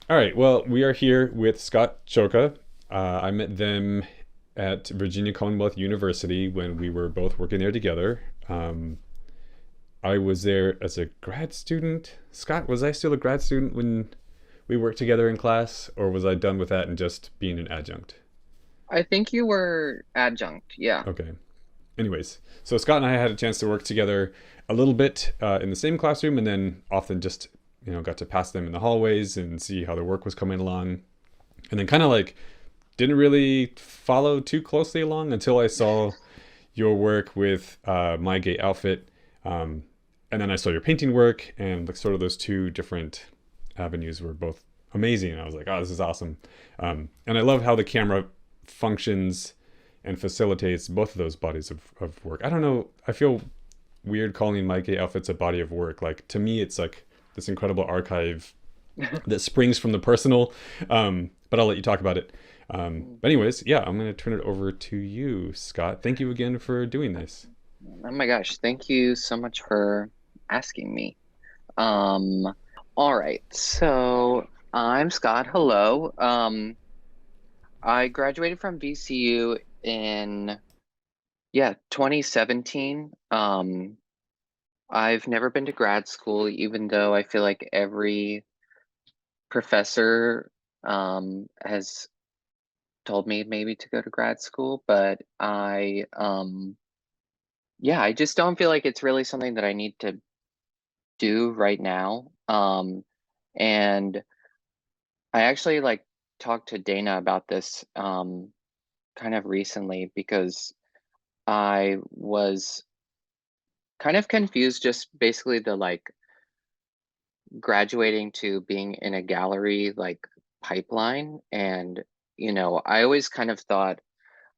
All right. Well, we are here with Scott Csoke. I met them at Virginia Commonwealth University when we were both working there together. I was there as a grad student. Scott, was I still a grad student when we worked together in class, or was I done with that and just being an adjunct? I think you were adjunct. Yeah. Okay. Anyways, so Scott and I had a chance to work together a little bit in the same classroom, and then often just got to pass them in the hallways and see how their work was coming along, and then kind of like didn't really follow too closely along until I saw your work with My Gay Outfit, um, and then I saw your painting work, and like sort of those two different avenues were both amazing. And I was like, oh, this is awesome, and I love how the camera functions and facilitates both of those bodies of work. I don't know. I feel weird calling My Gay Outfits a body of work. Like to me, it's like this incredible archive that springs from the personal. But I'll let you talk about it. But anyways, yeah, I'm gonna turn it over to you, Scott. Thank you again for doing this. Oh my gosh, thank you so much for asking me. Um, all right. So I'm Scott. Hello. I graduated from VCU in 2017. I've never been to grad school, even though I feel like every professor has told me maybe to go to grad school, but I just don't feel like it's really something that I need to do right now. And I actually like talked to Dana about this kind of recently because I was kind of confused just basically the like graduating to being in a gallery like pipeline. And I always kind of thought,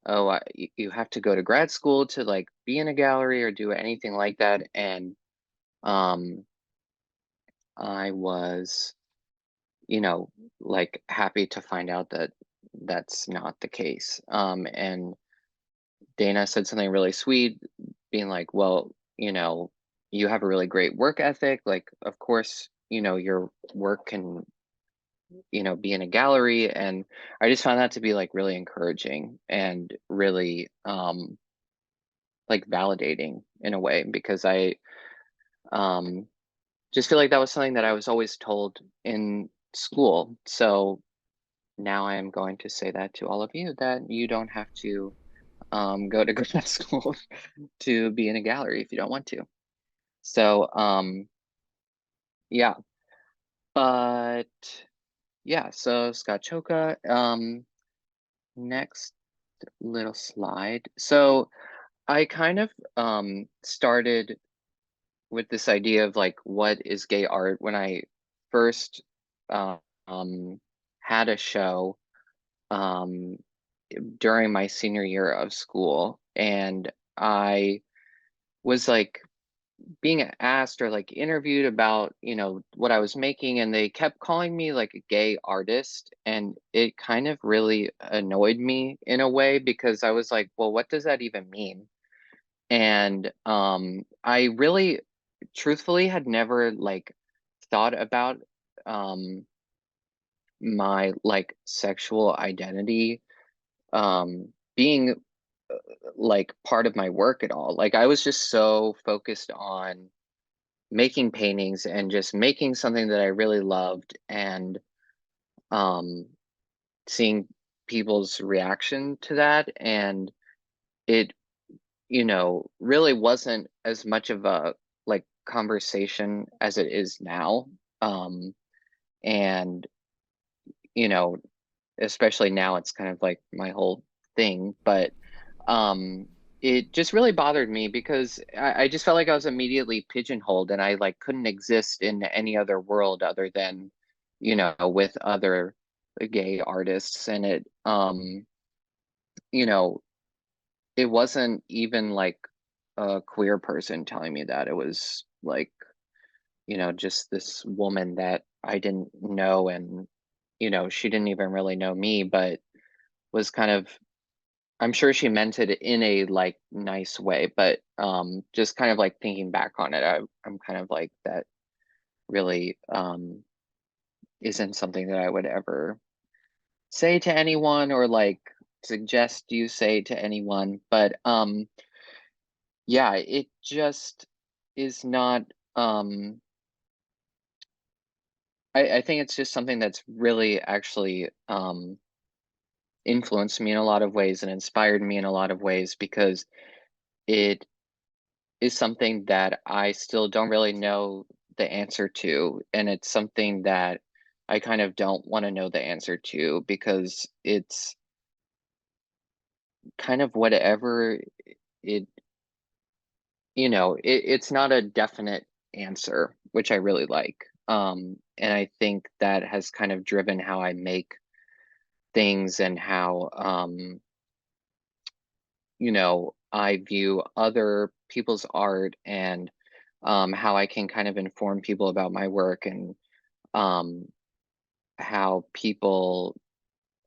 oh, you have to go to grad school to like be in a gallery or do anything like that. And um I was, you know, like happy to find out that that's not the case. And Dana said something really sweet, being like, well, you have a really great work ethic. Like, of course, your work can, be in a gallery. And I just found that to be like really encouraging and really like validating in a way because I um just feel like that was something that I was always told in school. So now I am going to say that to all of you that you don't have to go to grad school to be in a gallery if you don't want to. So yeah, but yeah, so Scott Choka, next little slide. So I kind of started with this idea of like what is gay art when I first uh, um had a show um during my senior year of school, and I was like being asked or like interviewed about what I was making, and they kept calling me like a gay artist, and it kind of really annoyed me in a way because I was like, well, what does that even mean? And I really truthfully had never like thought about um my like sexual identity being like part of my work at all. Like I was just so focused on making paintings and just making something that I really loved, and um seeing people's reaction to that. And it really wasn't as much of a like conversation as it is now. um and you know especially now it's kind of like my whole thing. But um it just really bothered me because I just felt like I was immediately pigeonholed, and I like couldn't exist in any other world other than with other gay artists. And you know it wasn't even like a queer person telling me that. It was like just this woman that I didn't know, and she didn't even really know me, but was kind of, I'm sure she meant it in a like nice way, but just kind of like thinking back on it, I'm kind of like that really isn't something that I would ever say to anyone or like suggest you say to anyone. But yeah, it just is not I think it's just something that's really actually influenced me in a lot of ways and inspired me in a lot of ways because it is something that I still don't really know the answer to, and it's something that I kind of don't want to know the answer to because it's kind of whatever it it's not a definite answer, which I really like. And I think that has kind of driven how I make things and how I view other people's art and how I can kind of inform people about my work and um, how people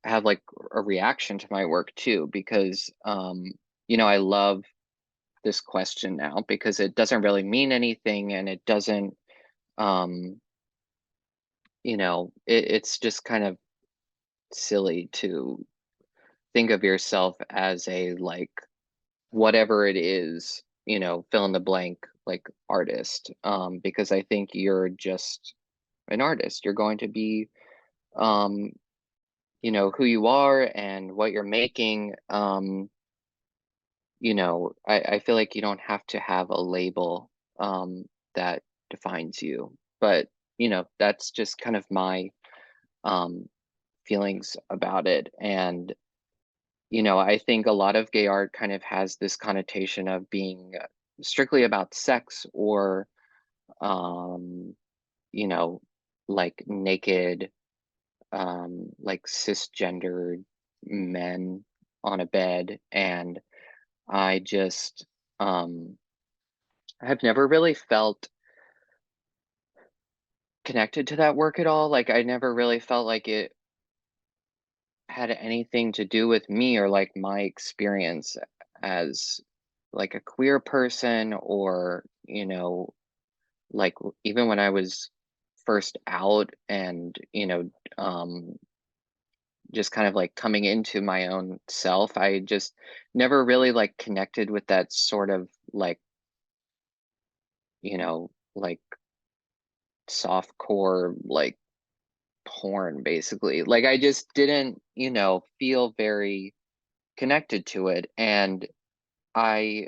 have like a reaction to my work too, because I love this question now because it doesn't really mean anything and it doesn't um, it's just kind of silly to think of yourself as a like whatever it is, fill in the blank like artist. Because I think you're just an artist. You're going to be um, who you are and what you're making. I feel like you don't have to have a label that defines you. But, that's just kind of my um feelings about it. And I think a lot of gay art kind of has this connotation of being strictly about sex or, um, you know, like naked, like cisgendered men on a bed. And I just, have never really felt connected to that work at all. Like, I never really felt like it had anything to do with me or like my experience as like a queer person or like even when I was first out and um just kind of like coming into my own self, I just never really like connected with that sort of like like soft core like porn basically. Like I just didn't feel very connected to it. And I,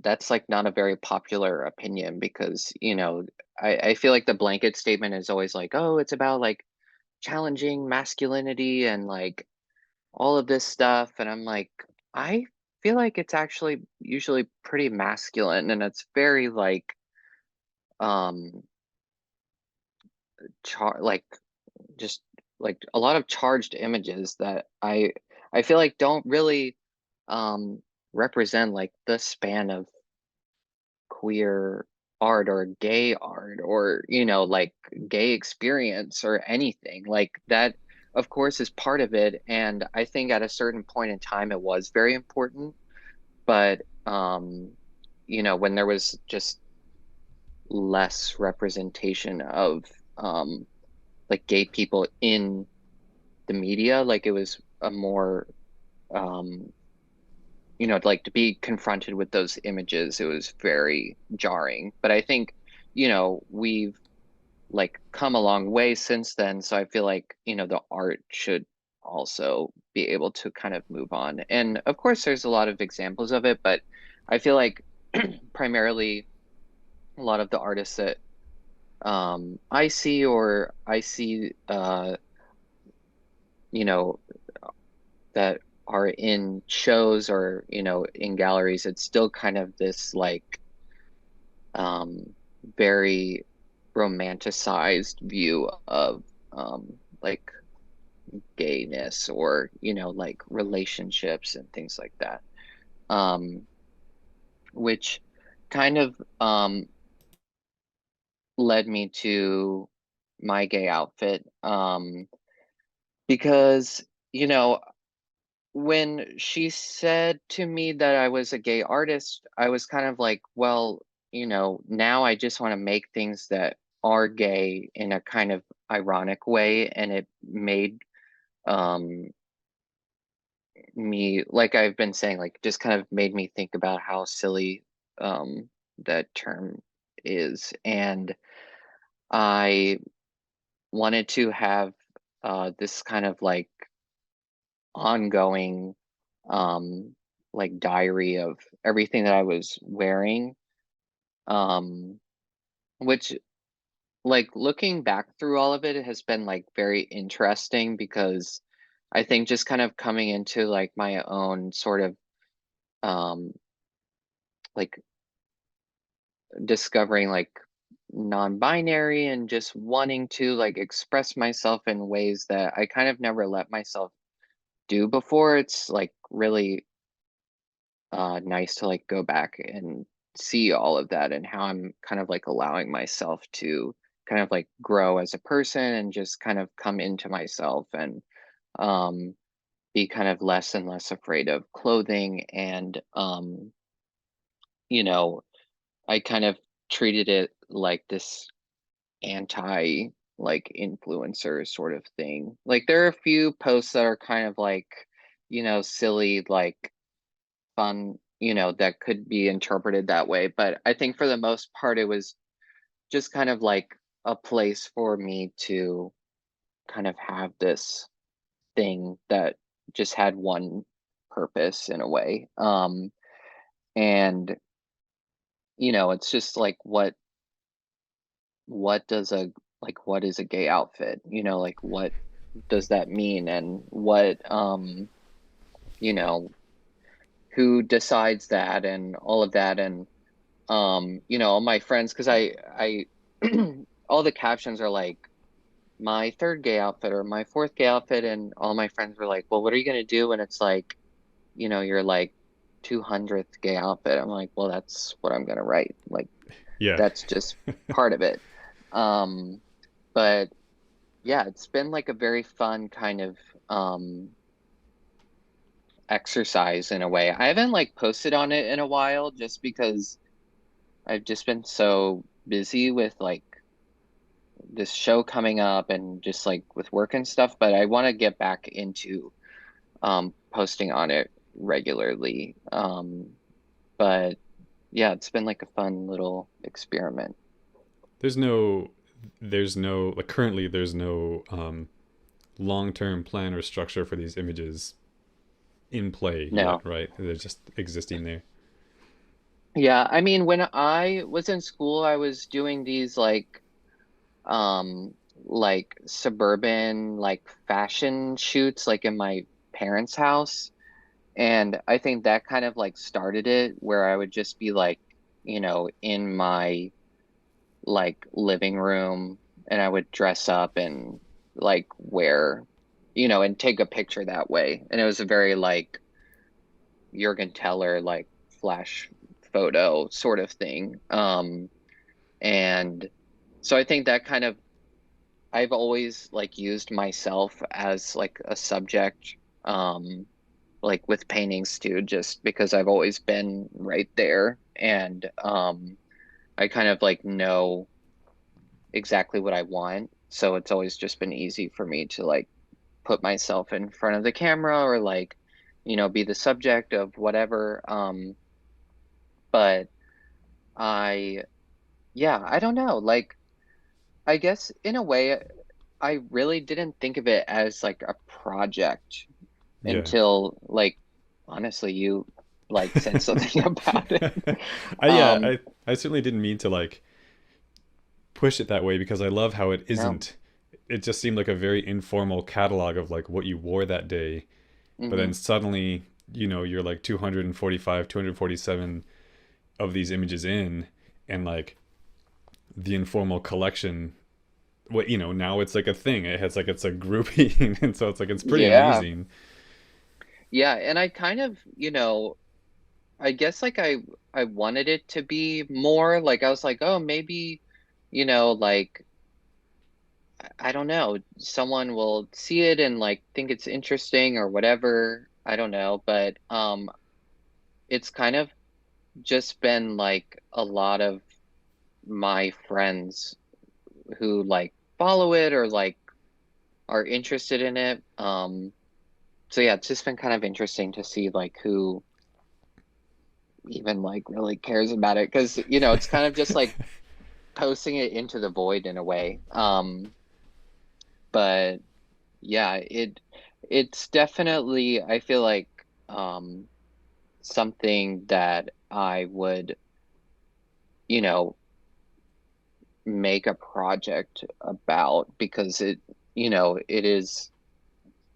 that's like not a very popular opinion because, I feel like the blanket statement is always like, oh, it's about like challenging masculinity and like all of this stuff. And I'm like, I feel like it's actually usually pretty masculine and it's very like, um, like just like a lot of charged images that I feel like don't really represent like the span of queer art or gay art or like gay experience or anything like that. Of course is part of it, and I think at a certain point in time it was very important, but when there was just less representation of um like gay people in the media, like it was a more um like to be confronted with those images, it was very jarring. But I think we've like come a long way since then, so I feel like the art should also be able to kind of move on. And of course there's a lot of examples of it, but I feel like primarily a lot of the artists that I see you know that are in shows or in galleries, it's still kind of this like um very romanticized view of like gayness or like relationships and things like that, um which kind of led me to my gay outfit, because you know when she said to me that I was a gay artist, I was kind of like, well, now I just want to make things that are gay in a kind of ironic way, and it made um me, like I've been saying, like just kind of made me think about how silly um that term is. And I wanted to have this kind of like ongoing um like diary of everything that I was wearing, um which, like, looking back through all of it has been like very interesting, because I think just kind of coming into like my own sort of um like discovering like non-binary and just wanting to like express myself in ways that I kind of never let myself do before. It's like really nice to like go back and see all of that, and how I'm kind of like allowing myself to kind of like grow as a person and just kind of come into myself, and um be kind of less and less afraid of clothing. And you know, I kind of treated it like this anti like influencer sort of thing. Like there are a few posts that are kind of like, silly, like fun, that could be interpreted that way. But I think for the most part, it was just kind of like a place for me to kind of have this thing that just had one purpose in a way. And it's just like what does a what is a gay outfit? Like what does that mean? And what you know, who decides that and all of that. And all my friends, because I all the captions are like my third gay outfit or my fourth gay outfit, and all my friends were like, well, what are you gonna do when it's like, you're like 200th gay outfit? I'm like, well, that's what I'm gonna write. Like Yeah. that's just part of it. Um, but yeah, it's been like a very fun kind of exercise in a way. I haven't like posted on it in a while just because I've just been so busy with like this show coming up and just like with work and stuff, but I want to get back into posting on it regularly. But yeah, it's been like a fun little experiment. There's no, like currently there's no long-term plan or structure for these images in play yet, No. right? They're just existing there. Yeah, I mean, when I was in school, I was doing these like suburban like fashion shoots like in my parents' house. And I think that kind of like started it, where I would just be like, in my like living room, and I would dress up and like wear, and take a picture that way. And it was a very like Jürgen Teller like flash photo sort of thing. And so I think that kind of, I've always like used myself as like a subject, like with paintings too, just because I've always been right there. And I kind of like know exactly what I want. So it's always just been easy for me to like put myself in front of the camera, or like, be the subject of whatever. But I, yeah, I don't know. Like, I guess in a way, I really didn't think of it as like a project Yeah. until like honestly you like said something about it. Yeah, Um I certainly didn't mean to like push it that way because I love how it no. isn't. It just seemed like a very informal catalog of like what you wore that day. But then Hmm. suddenly, you're like 245, 247 of these images in, and like the informal collection, what, now it's like a thing. It has like, it's a grouping. And so it's like, it's pretty Yeah. amazing. Yeah, and I kind of, I guess like I wanted it to be more like, I was like, oh, maybe, like I don't know, someone will see it and like think it's interesting or whatever. I don't know, but it's kind of just been like a lot of my friends who like follow it or like are interested in it. So yeah, it's just been kind of interesting to see like who even like really cares about it because it's kind of just like posting it into the void in a way. But yeah, it's definitely I feel like something that I would, you know, make a project about because it is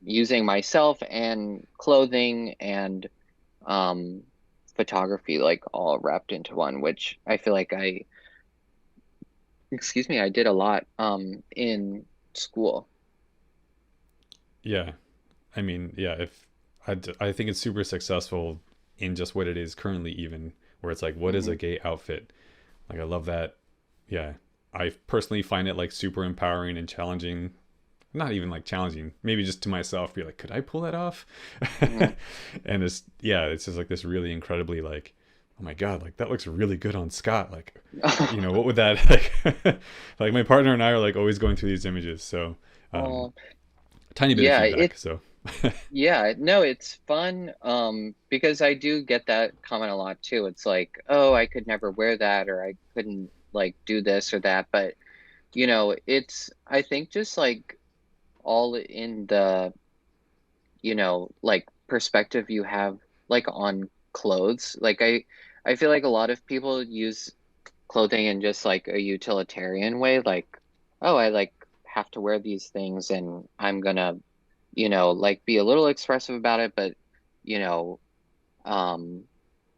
using myself and clothing and um photography like all wrapped into one, which I feel like excuse me, I did a lot in school. Yeah. I mean, yeah, if I think it's super successful in just what it is currently, even where it's like, what is a Hmm. gay outfit? Like, I love that. Yeah. I personally find it like super empowering and challenging. Not even like challenging, maybe just to myself, be like, could I pull that off? Hmm. And it's just like this really incredibly like, oh my God, like that looks really good on Scott. Like, what would that like, like my partner and I are like always going through these images. So, um, Oh, tiny bit of yeah, feedback. So, yeah, no, it's fun because I do get that comment a lot too. It's like, "Oh, I could never wear that or I couldn't like do this or that." But, it's I think just like all in the, like perspective you have like on clothes. Like I feel like a lot of people use clothing in just like a utilitarian way, like, "Oh, I like have to wear these things and I'm gonna like be a little expressive about it, but you know, um,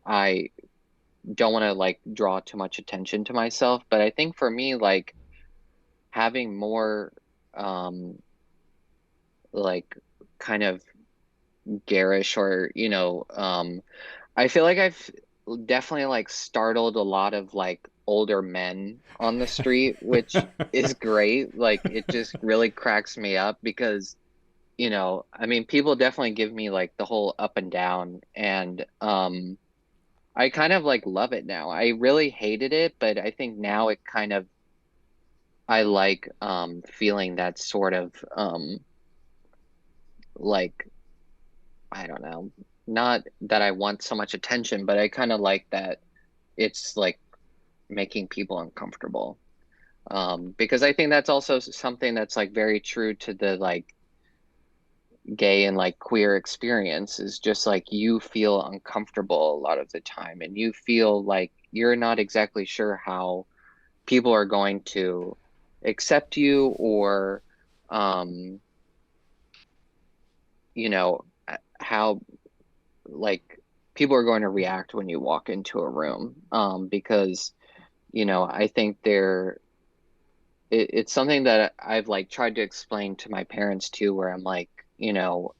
I don't want to like draw too much attention to myself. But I think for me, like having more, um, like kind of garish or, I feel like I've definitely like startled a lot of like older men on the street, which is great. Like it just really cracks me up because I mean, people definitely give me like the whole up and down, and I kind of like love it now. I really hated it, but I think now it kind of I like feeling that sort of like I don't know, not that I want so much attention, but I kind of like that it's like making people uncomfortable. Because I think that's also something that's like very true to the like gay and like queer experience is just like you feel uncomfortable a lot of the time and you feel like you're not exactly sure how people are going to accept you or um how like people are going to react when you walk into a room because I think it's something that I've like tried to explain to my parents too where I'm like you know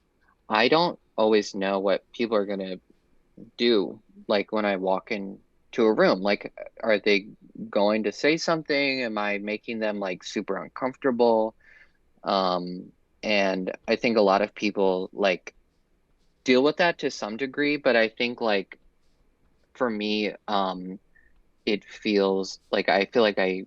I don't always know what people are going to do like when I walk into a room? Like, are they going to say something? Am I making them like super uncomfortable? Um, and I think a lot of people like deal with that to some degree, but I think like for me, it feels like I feel like I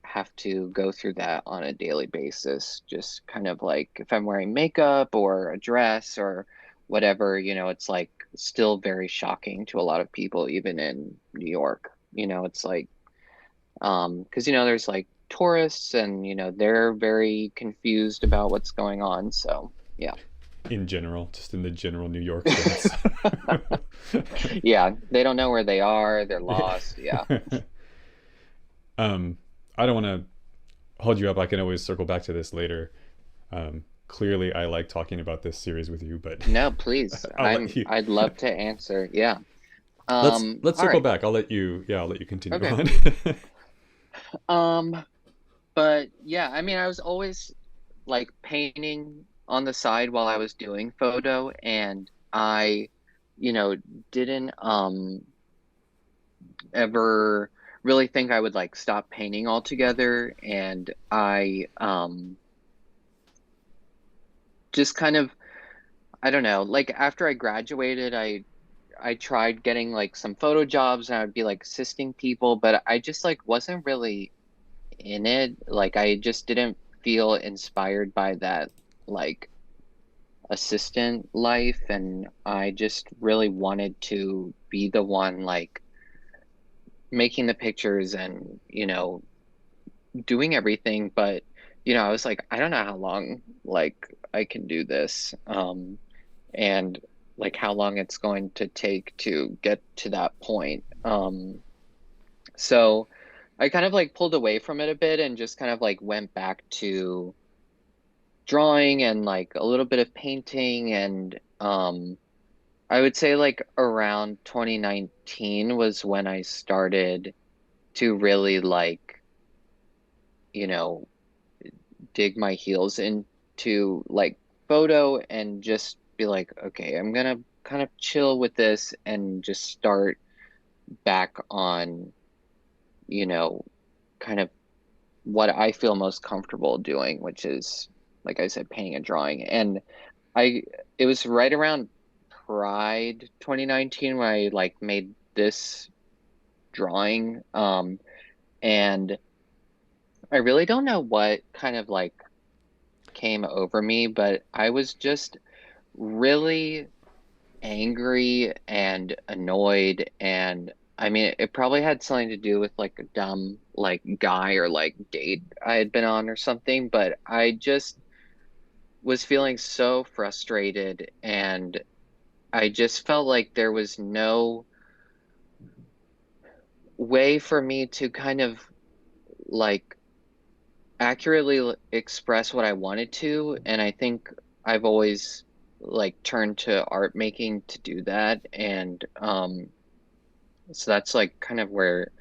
have to go through that on a daily basis. Just kind of like if I'm wearing makeup or a dress or whatever, it's like still very shocking to a lot of people, even in New York. It's like, because there's like tourists and they're very confused about what's going on. So yeah. in general, just in the general New York sense. Yeah, they don't know where they are, they're Yeah. lost. Yeah. um, I don't want to hold you up. I can always circle back to this later. Clearly, I like talking about this series with you, but No, please. I'll let you. I'd love to answer. Yeah. Let's All circle right. back. I'll let you. Yeah, I'll let you continue Okay. on. Um, but yeah, I mean, I was always like painting on the side while I was doing photo, and I, you know, didn't ever really think I would like stop painting altogether, and I just kind of I don't know, like after I graduated, I tried getting like some photo jobs and I would be like assisting people, but I just like wasn't really in it. Like I just didn't feel inspired by that like assistant life, and I just really wanted to be the one like making the pictures and, doing everything. But, I was like, I don't know how long like I can do this. And like how long it's going to take to get to that point. So I kind of like pulled away from it a bit and just kind of like went back to drawing and like a little bit of painting. And I would say like around 2019 was when I started to really like, you know, dig my heels into like photo and just be like, okay, I'm gonna kind of chill with this and just start back on, you know, kind of what I feel most comfortable doing, which is, like I said, painting and drawing. And I, it was right around Pride 2019 when I like made this drawing. And I really don't know what kind of like came over me, but I was just really angry and annoyed. And I mean, it probably had something to do with like a dumb like guy or like date I had been on or something, but I just was feeling so frustrated, and I just felt like there was no way for me to kind of like accurately express what I wanted to. And I think I've always like turned to art making to do that. And so that's like kind of where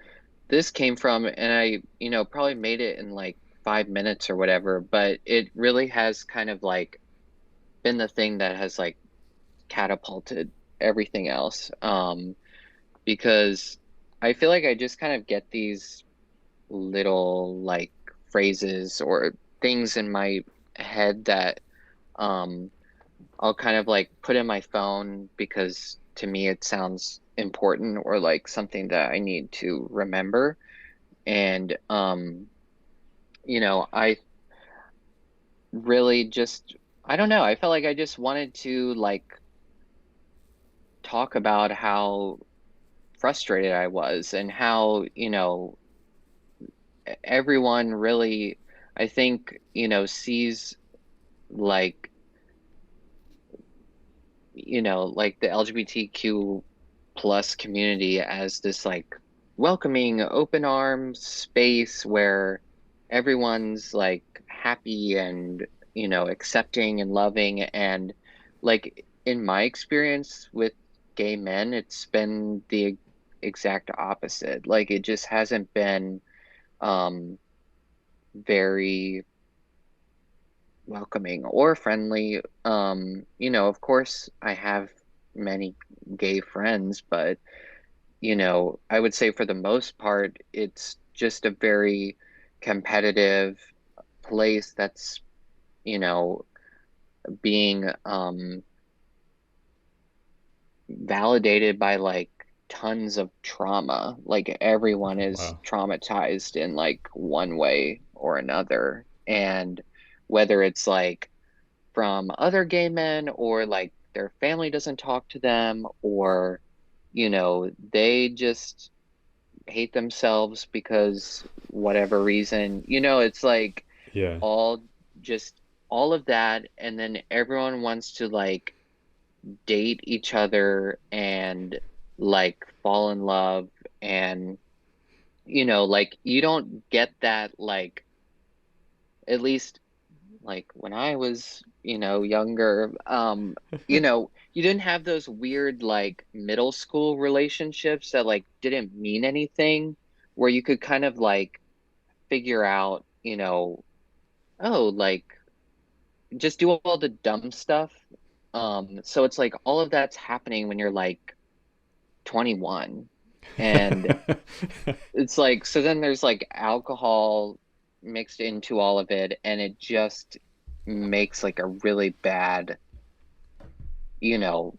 this came from. And I, probably made it in like 5 minutes or whatever, but it really has kind of like been the thing that has like catapulted everything else. Because I feel like I just kind of get these little like phrases or things in my head that um I'll kind of like put in my phone because to me it sounds important or like something that I need to remember. And I really just I don't know, I felt like I just wanted to like talk about how frustrated I was and how, everyone really, I think, sees like, like the LGBTQ plus community as this like welcoming, open arms space where everyone's like happy and, accepting and loving. And like in my experience with gay men, it's been the exact opposite. Like it just hasn't been um very welcoming or friendly. Of course, I have many gay friends, but, I would say for the most part, it's just a very competitive place that's, you know, being validated by like tons of trauma. Like everyone is Wow. traumatized in like one way or another. And whether it's like from other gay men or like their family doesn't talk to them or they just hate themselves because whatever reason, it's like Yeah. all just all of that. And then everyone wants to like date each other and like fall in love. And like you don't get that, like at least like when I was, younger, you didn't have those weird like middle school relationships that like didn't mean anything, where you could kind of like figure out, oh, like just do all the dumb stuff. So it's like all of that's happening when you're like 21. And it's like, so then there's like alcohol mixed into all of it, and it just makes like a really bad, you know,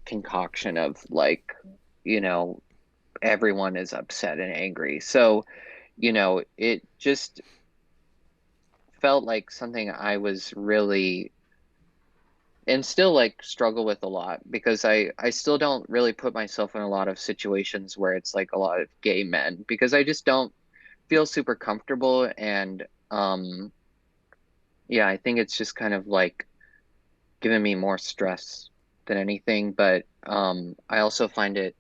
concoction of like, you know, everyone is upset and angry. So, it just felt like something I was really and still like struggle with a lot because I still don't really put myself in a lot of situations where it's like a lot of gay men because I just don't feel super comfortable and yeah, I think it's just kind of like giving me more stress than anything, but I also find it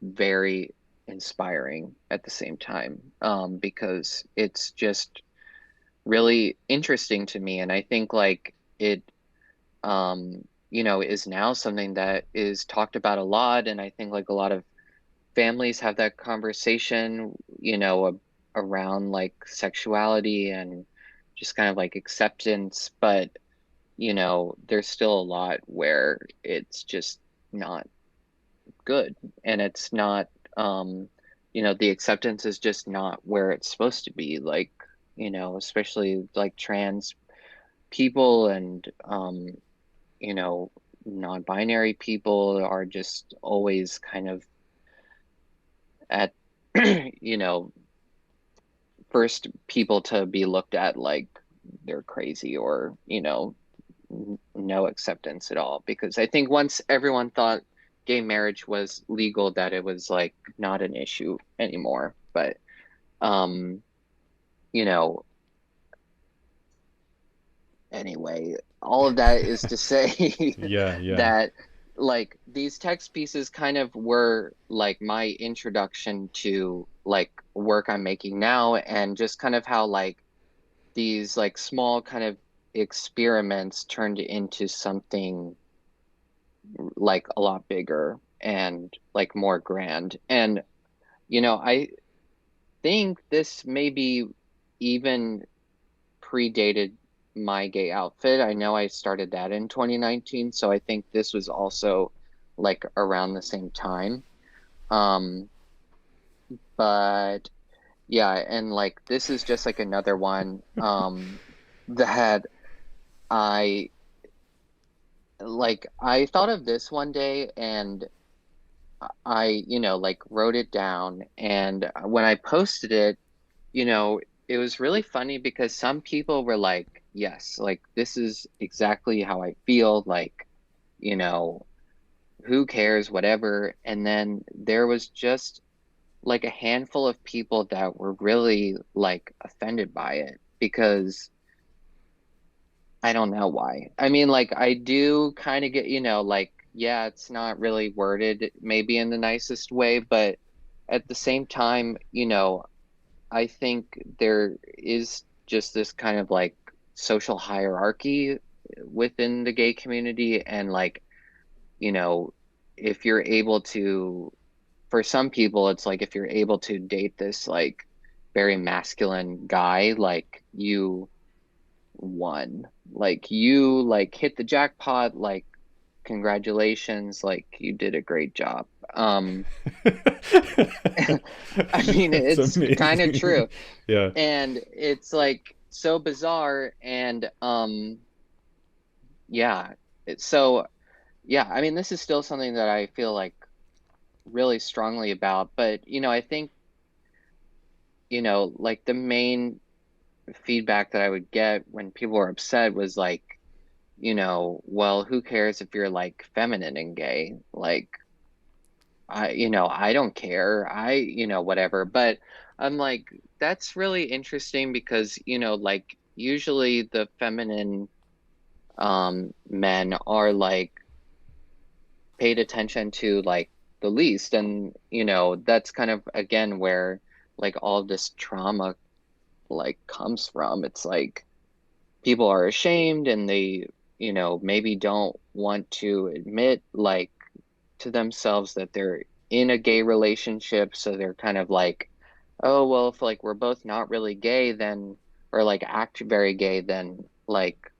very inspiring at the same time because it's just really interesting to me and I think like it is now something that is talked about a lot. And I think like a lot of families have that conversation, around like sexuality and just kind of like acceptance. But, there's still a lot where it's just not good. And it's not, the acceptance is just not where it's supposed to be. Like, especially like trans people and, you know, non-binary people are just always kind of at, you know, first people to be looked at like they're crazy or, no acceptance at all. Because I think once everyone thought gay marriage was legal, that it was like not an issue anymore. But, um, you know, anyway, all of that is to say Yeah, yeah. that like these text pieces kind of were like my introduction to like work I'm making now and just kind of how like these like small kind of experiments turned into something like a lot bigger and like more grand. And I think this maybe even predated my gay outfit. I know I started that in 2019, so I think this was also like around the same time. Um, but yeah, and like this is just like another one that I I thought of this one day and I, like wrote it down and when I posted it, it was really funny because some people were like, yes, like this is exactly how I feel, like, you know, who cares, whatever. And then there was just like a handful of people that were really like offended by it because I don't know why. I mean, like I do kind of get, like, yeah, it's not really worded maybe in the nicest way, but at the same time, I think there is just this kind of like social hierarchy within the gay community. And like, you know, if you're able to, for some people, it's like if you're able to date this like very masculine guy, like you won, like you like hit the jackpot, like congratulations, like you did a great job. I mean, That's it's kind of amazing. true. Yeah. And it's like so bizarre and yeah so yeah, I mean this is still something that I feel like really strongly about, but I think like the main feedback that I would get when people were upset was like, well, who cares if you're like feminine and gay, like I don't care, whatever. But I'm like, that's really interesting because like usually the feminine men are like paid attention to like the least. And that's kind of again where like all this trauma like comes from. It's like people are ashamed and they maybe don't want to admit like to themselves that they're in a gay relationship, so they're kind of like, oh well, if like we're both not really gay then, or like act very gay, then like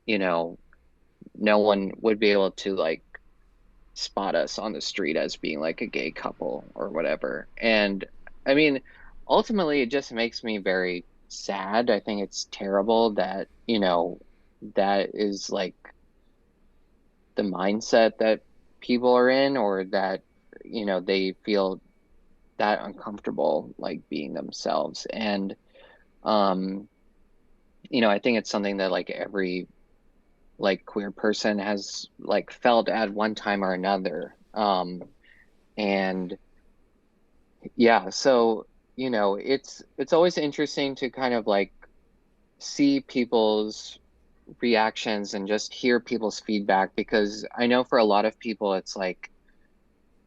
you know no one would be able to like spot us on the street as being like a gay couple or whatever. And I mean, ultimately, it just makes me very sad. I think it's terrible that, that is like the mindset that people are in, or that, they feel that uncomfortable like being themselves. And um I think it's something that like every like queer person has like felt at one time or another. And yeah, so it's always interesting to kind of like see people's reactions and just hear people's feedback, because I know for a lot of people it's like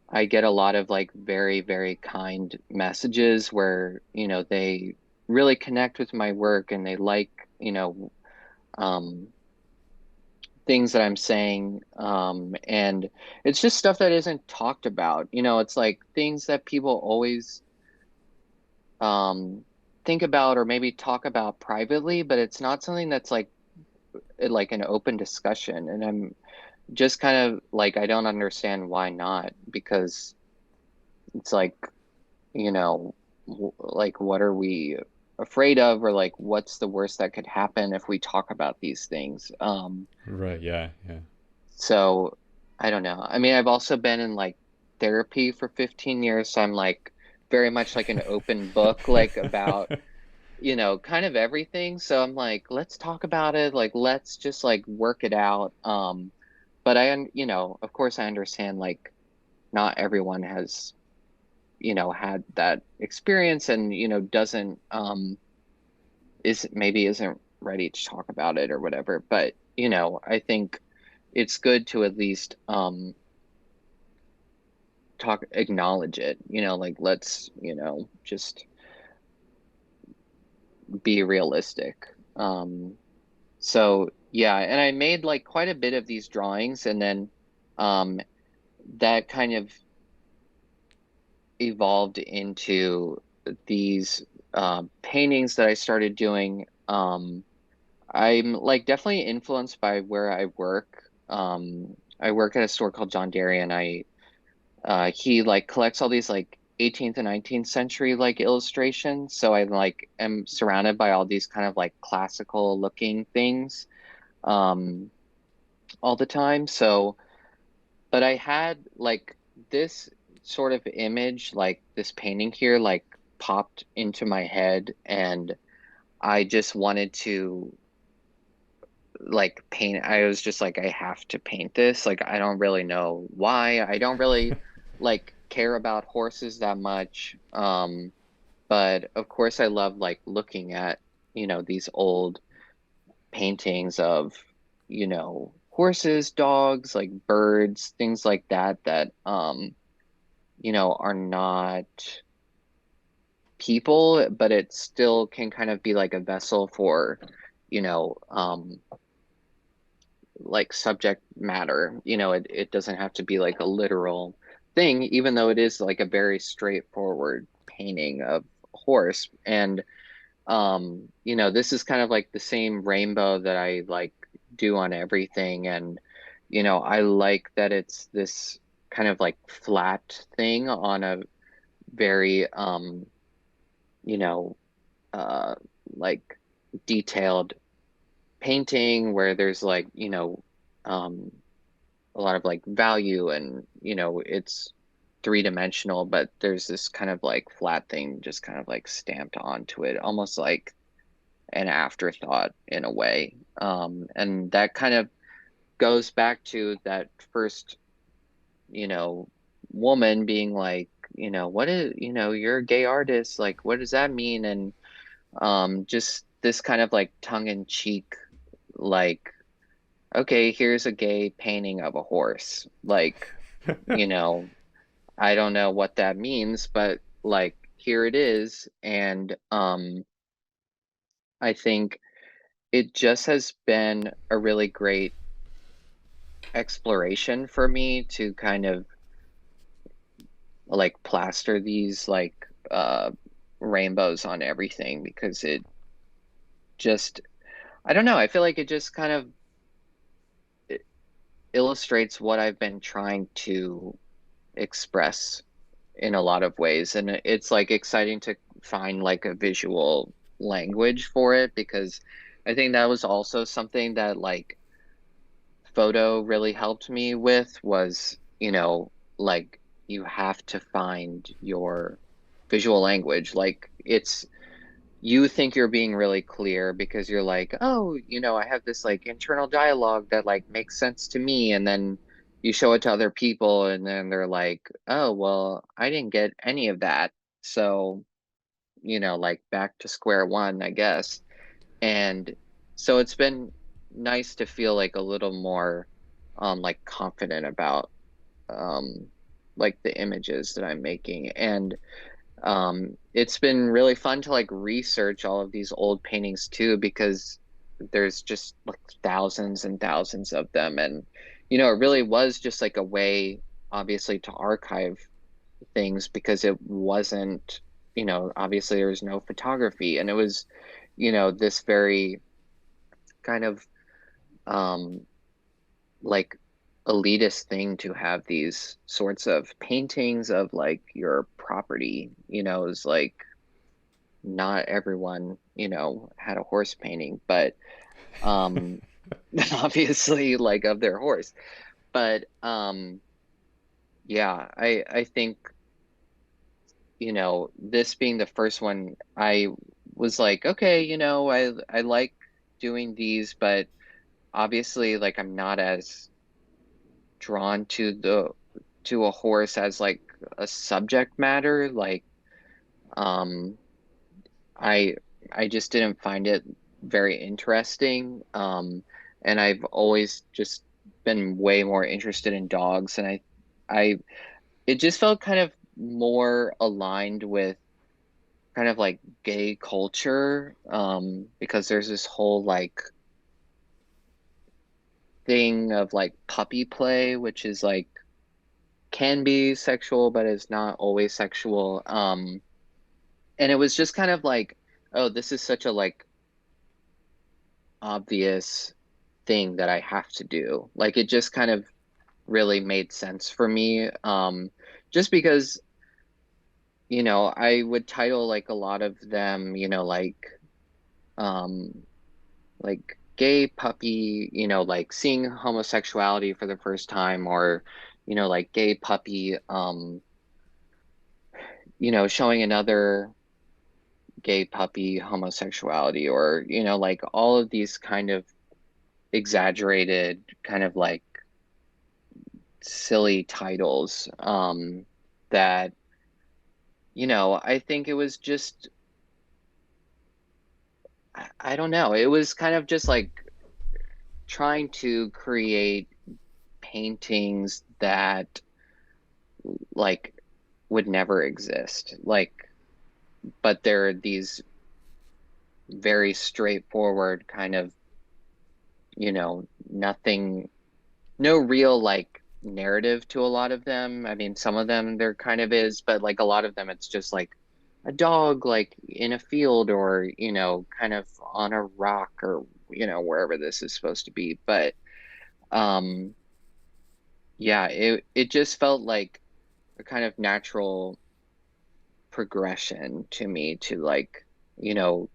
I get a lot of like very, very kind messages where, they really connect with my work and they like, um, things that I'm saying. And it's just stuff that isn't talked about. It's like things that people always um, think about or maybe talk about privately, but it's not something that's like an open discussion. And I'm just kind of like, I don't understand why not, because it's like, you know, like what are we afraid of, or like what's the worst that could happen if we talk about these things? Right. Yeah. Yeah. So I don't know. I mean, I've also been in like therapy for 15 years, so I'm like very much like an open book, like about, kind of everything. So I'm like, let's talk about it. Like, let's just like work it out. But of course I understand like not everyone has, had that experience and, doesn't, isn't ready to talk about it or whatever. But, I think it's good to at least, acknowledge it, like let's, just be realistic. So yeah, and I made like quite a bit of these drawings, and then um that kind of evolved into these paintings that I started doing. I'm like definitely influenced by where I work. I work at a store called John Derry, and he like collects all these like 18th and 19th century like illustrations. So I like am surrounded by all these kind of like classical looking things um all the time. So, but I had like this sort of image, like this painting here, like popped into my head, and I just wanted to like paint. I was just like, I have to paint this. Like, I don't really know why. I don't really like care about horses that much. But of course I love like looking at, these old paintings of, horses, dogs, like birds, things like that, that are not people, but it still can kind of be like a vessel for, you know, um, like subject matter. It doesn't have to be like a literal thing, even though it is like a very straightforward painting of a horse. And this is kind of like the same rainbow that I like do on everything. And, I like that it's this kind of like flat thing on a very you know, uh like detailed painting where there's like, um a lot of like value, and it's three-dimensional, but there's this kind of like flat thing just kind of like stamped onto it, almost like an afterthought in a way. And that kind of goes back to that first, you know, woman being like, what is, you're a gay artist, like what does that mean? And just this kind of like tongue-in-cheek, like, okay, here's a gay painting of a horse. Like, you know, I don't know what that means, but like here it is. And I think it just has been a really great exploration for me to kind of like plaster these like rainbows on everything, because it just, I don't know, I feel like it just kind of illustrates what I've been trying to express in a lot of ways. And it's like exciting to find like a visual language for it, because I think that was also something that like photo really helped me with, was, like you have to find your visual language. Like it's you think you're being really clear because you're like, oh, I have this like internal dialogue that like makes sense to me, and then you show it to other people, and then they're like, oh, well, I didn't get any of that. So, like back to square one, I guess. And so it's been nice to feel like a little more like confident about um like the images that I'm making. And it's been really fun to like research all of these old paintings too, because there's just like thousands and thousands of them. And, it really was just like a way, obviously, to archive things because it wasn't, obviously there was no photography, and it was, this very kind of um like elitist thing to have these sorts of paintings of like your property, is like not everyone, had a horse painting, but um obviously like of their horse. But yeah, I think, this being the first one, I was like, okay, I like doing these, but obviously like I'm not as drawn to a horse as like a subject matter. Like um I I just didn't find it very interesting. And I've always just been way more interested in dogs, and I it just felt kind of more aligned with kind of like gay culture, because there's this whole like thing of like puppy play, which is like can be sexual but is not always sexual. And it was just kind of like, oh, this is such a like obvious thing that I have to do. Like it just kind of really made sense for me. Just because, I would title like a lot of them, um, like gay puppy, like seeing homosexuality for the first time, or, like gay puppy, showing another gay puppy homosexuality, or, like all of these kind of exaggerated, kind of like silly titles, that, I think it was just, I don't know, it was kind of just like trying to create paintings that like would never exist. Like, but they're these very straightforward kind of, nothing, no real like narrative to a lot of them. I mean, some of them there kind of is, but like a lot of them, it's just like a dog like in a field, or, kind of on a rock, or, wherever this is supposed to be. But um, yeah, it just felt like a kind of natural progression to me to like,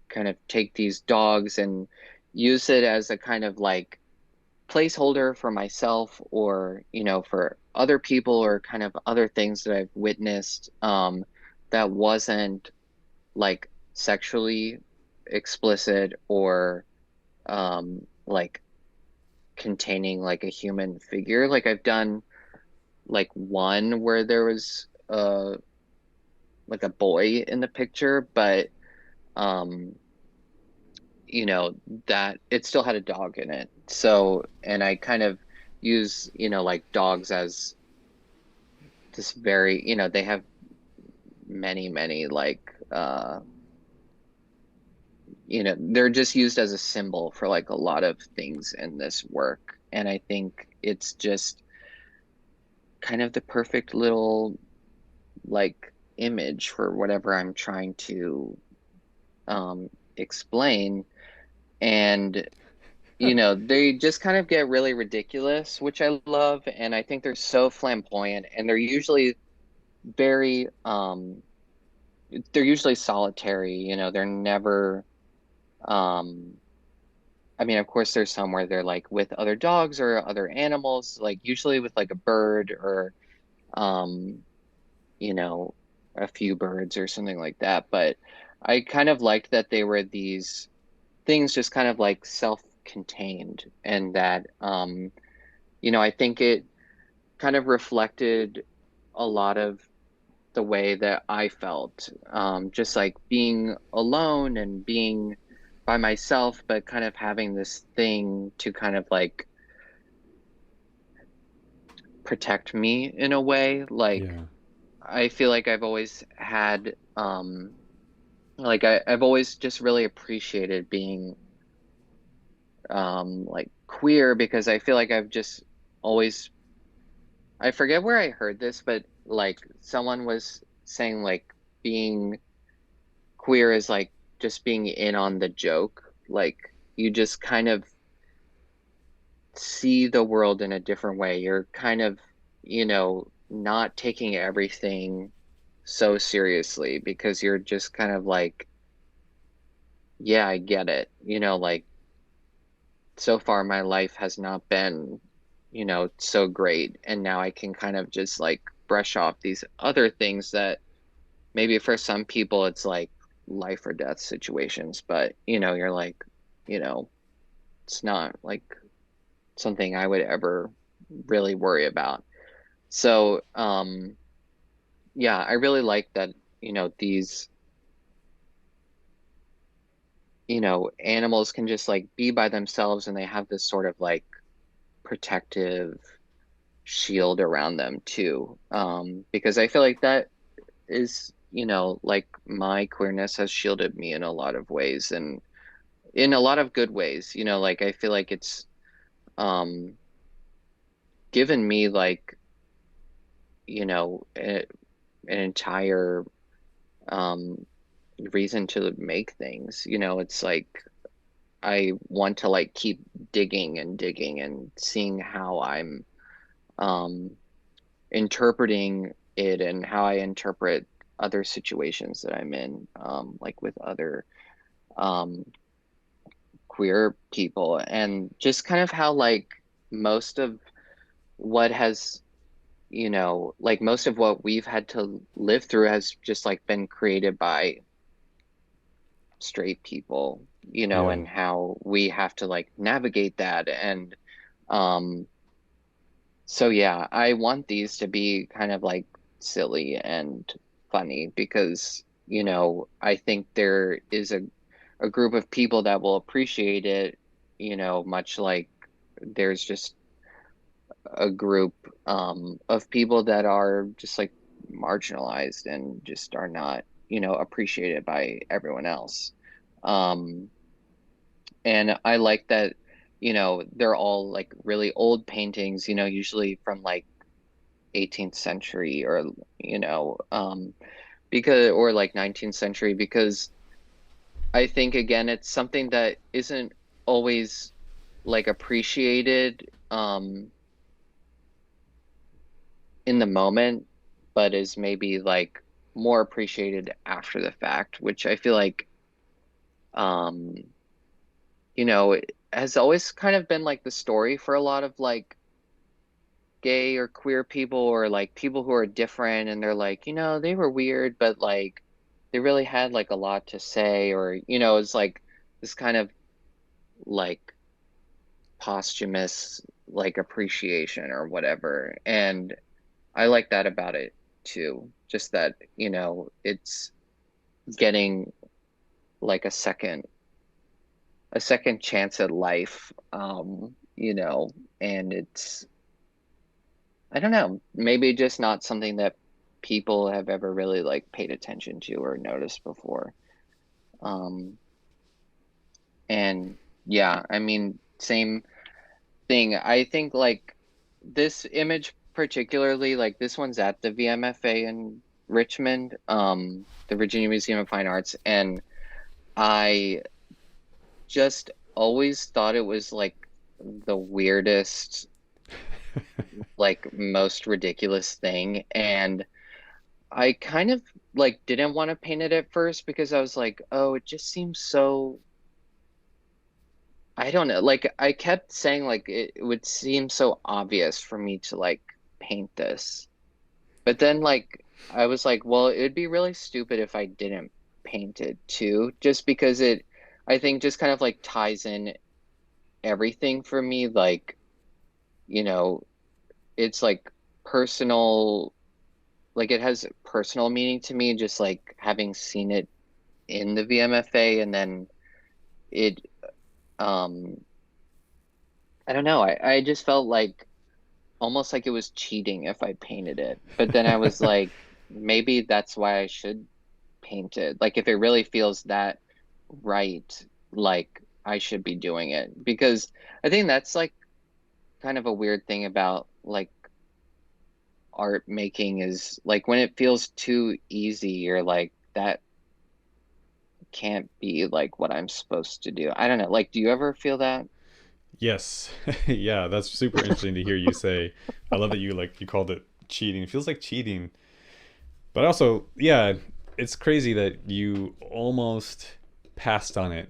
kind of take these dogs and use it as a kind of like placeholder for myself, or for other people, or kind of other things that I've witnessed, that wasn't like sexually explicit, or like containing like a human figure. Like I've done like one where there was like a boy in the picture, but um that it still had a dog in it. So, and I kind of use, like dogs as this very, they have many, many like, they're just used as a symbol for like a lot of things in this work. And I think it's just kind of the perfect little like image for whatever I'm trying to explain. And they just kind of get really ridiculous, which I love. And I think they're so flamboyant, and very, they're usually solitary, they're never, um, I mean, of course, there's some where they're like with other dogs or other animals, like usually with like a bird, or, um, you know, a few birds or something like that. But I kind of liked that they were these things just kind of like self-contained, and that I think it kind of reflected a lot of the way that I felt, just like being alone and being by myself, but kind of having this thing to kind of like protect me in a way. Like Yeah. I feel like I've always had, like I've always just really appreciated being like queer, because I feel like I've just always, I forget where I heard this, but like someone was saying like being queer is like just being in on the joke. Like you just kind of see the world in a different way. You're kind of, not taking everything so seriously, because you're just kind of like, yeah, I get it. Like so far my life has not been, so great. And now I can kind of just like brush off these other things that maybe for some people it's like life or death situations, but you're like, you know, it's not like something I would ever really worry about. So, yeah, I really like that, these, animals can just like be by themselves, and they have this sort of like protective shield around them too. Because I feel like that is, like my queerness has shielded me in a lot of ways, and in a lot of good ways. Like I feel like it's um given me like, an entire um reason to make things. It's like I want to like keep digging and digging and seeing how I'm um interpreting it, and how I interpret other situations that I'm in, like with other um queer people, and just kind of how like most of what has, like most of what we've had to live through has just like been created by straight people, Yeah. and how we have to like navigate that. And um so yeah, I want these to be kind of like silly and funny, because I think there is a group of people that will appreciate it, much like there's just a group of people that are just like marginalized and just are not, appreciated by everyone else. Um, and I like that, they're all like really old paintings, usually from like 18th century, or, because, or like 19th century, because I think again, it's something that isn't always like appreciated in the moment, but is maybe like more appreciated after the fact, which I feel like, um, has always kind of been like the story for a lot of like gay or queer people, or like people who are different, and they're like, they were weird, but like they really had like a lot to say, or, it's like this kind of like posthumous like appreciation or whatever. And I like that about it too. Just that, it's getting like a second chance at life. And it's, I don't know, maybe just not something that people have ever really like paid attention to or noticed before. Um, and yeah, I mean, same thing. I think like this image particularly, like this one's at the VMFA in Richmond, the Virginia Museum of Fine Arts, and I just always thought it was like the weirdest, like most ridiculous thing. And I kind of like didn't want to paint it at first, because I was like, oh, it just seems so, I don't know. Like I kept saying like it would seem so obvious for me to like paint this. but then like I was like, well, it'd be really stupid if I didn't paint it too, just because it I think just kind of like ties in everything for me, like, you know, it's like personal, like it has personal meaning to me, just like having seen it in the VMFA, and then it um I don't know, I just felt like almost like it was cheating if I painted it. But then I was like, maybe that's why I should paint it. Like if it really feels that right, like I should be doing it. Because I think that's like kind of a weird thing about like art making is like when it feels too easy, you're like, that can't be like what I'm supposed to do. I don't know. Like, do you ever feel that? Yes. Yeah, that's super interesting to hear you say. I love that you called it cheating. It feels like cheating. But also, yeah, it's crazy that you almost passed on it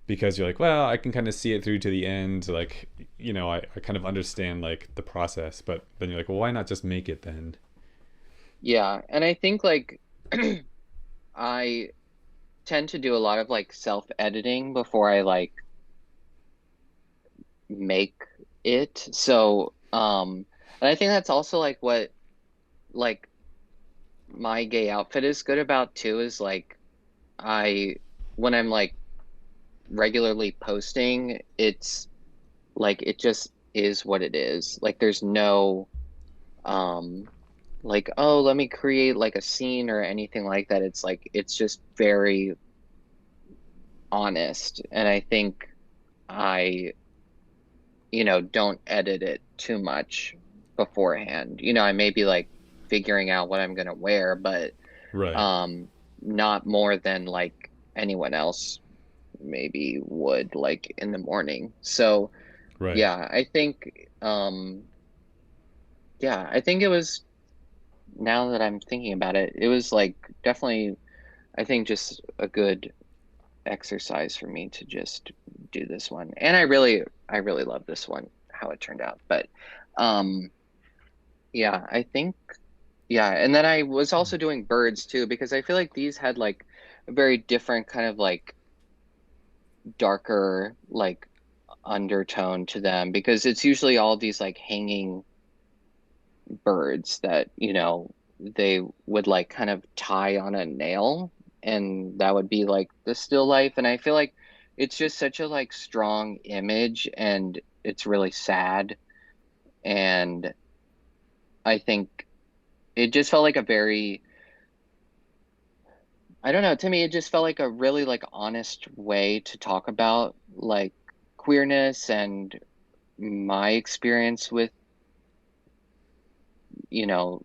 because you're like, well, I can kind of see it through to the end. Like, I kind of understand like the process, but then you're like, well, why not just make it then? Yeah. And I think like I tend to do a lot of like self-editing before I like make it. So, and I think that's also like what like my gay outfit is good about too, is like I when I'm like regularly posting, it's like it just is what it is. Like there's no um like, oh, let me create like a scene or anything like that. It's like it's just very honest. And I think I, don't edit it too much beforehand. I may be like figuring out what I'm gonna wear, but Right. um not more than like anyone else maybe would like in the morning. So Right. yeah, I think it was, now that I'm thinking about it, it was like definitely, I think just a good exercise for me to just do this one. And I really love this one, how it turned out. But um yeah, I think, yeah, and then I was also doing birds too, because I feel like these had like a very different kind of like darker like undertone to them, because it's usually all these like hanging birds that, they would like kind of tie on a nail, and that would be like the still life. And I feel like it's just such a like strong image, and it's really sad. And I think it just felt like a very, I don't know, to me it just felt like a really like honest way to talk about like queerness and my experience with, you know,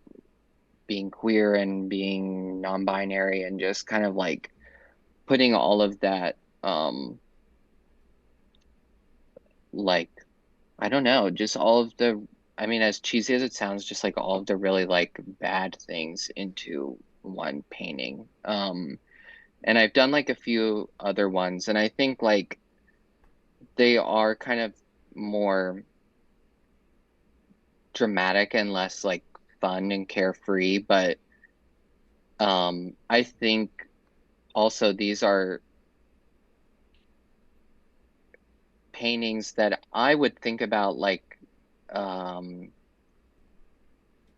being queer and being non-binary, and just kind of like putting all of that like, I don't know, just all of the, I mean, as cheesy as it sounds, just like all of the really like bad things into one painting. And I've done like a few other ones, and I think like they are kind of more dramatic and less like fun and carefree, but I think also these are paintings that I would think about like um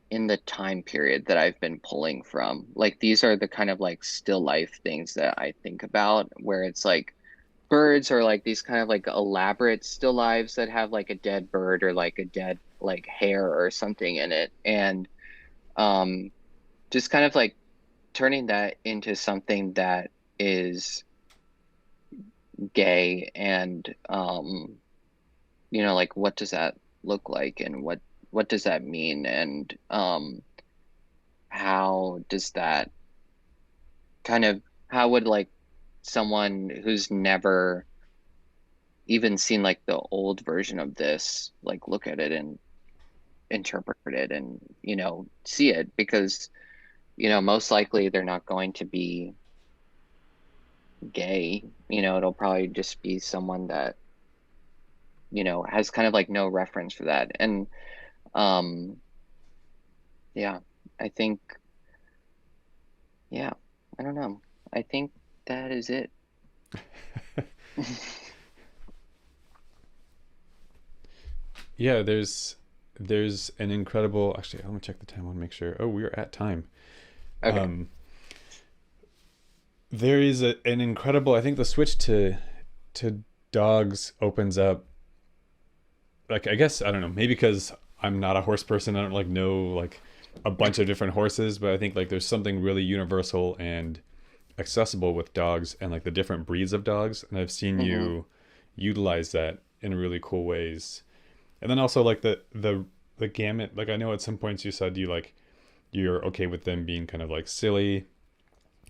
in the time period that I've been pulling from. Like these are the kind of like still life things that I think about, where it's like birds are like these kind of like elaborate still lives that have like a dead bird or like a dead like hare or something in it. And um just kind of like turning that into something that is gay, and like what does that look like, and what does that mean, and how does that kind of, how would like someone who's never even seen like the old version of this like look at it and interpret it, and see it, because most likely they're not going to be gay. It'll probably just be someone that has kind of like no reference for that. And um yeah. I think, yeah, I don't know. I think that is it. Yeah, there's an incredible. Actually, I'm gonna check the time. I want to make sure. Oh, we're at time. Okay. Um, there is an incredible. I think the switch to dogs opens up. Like, I guess I don't know. Maybe because I'm not a horse person, I don't like know like a bunch of different horses. But I think like there's something really universal and accessible with dogs and like the different breeds of dogs. And I've seen hmm you utilize that in really cool ways. And then also like the gamut. Like I know at some points you said you like you're okay with them being kind of like silly,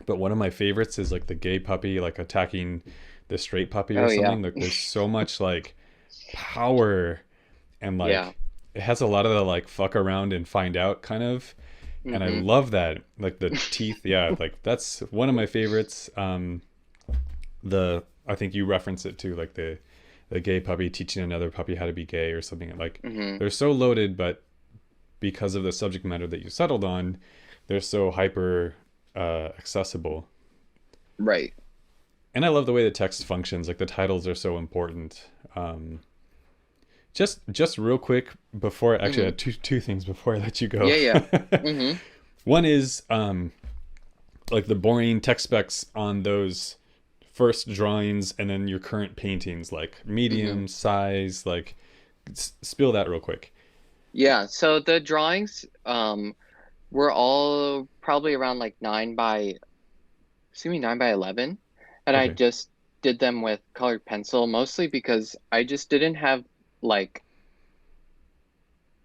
but one of my favorites is like the gay puppy like attacking the straight puppy or Oh yeah. something. Like there's so much like power and Yeah. like it has a lot of the like fuck around and find out kind of, and I hmm love that like the teeth. Yeah, like that's one of my favorites. The I think you reference it to like the gay puppy teaching another puppy how to be gay or something. Like hmm they're so loaded, but because of the subject matter that you settled on, they're so hyper accessible. Right. And I love the way the text functions. Like the titles are so important. Just real quick before actually I hmm had two things before I let you go. Yeah, yeah. hmm One is like the boring text specs on those first drawings and then your current paintings, like hmm medium size, like spill that real quick. Yeah, so the drawings were all probably around like 9 by 11, and I Okay. just did them with colored pencil mostly because I just didn't have like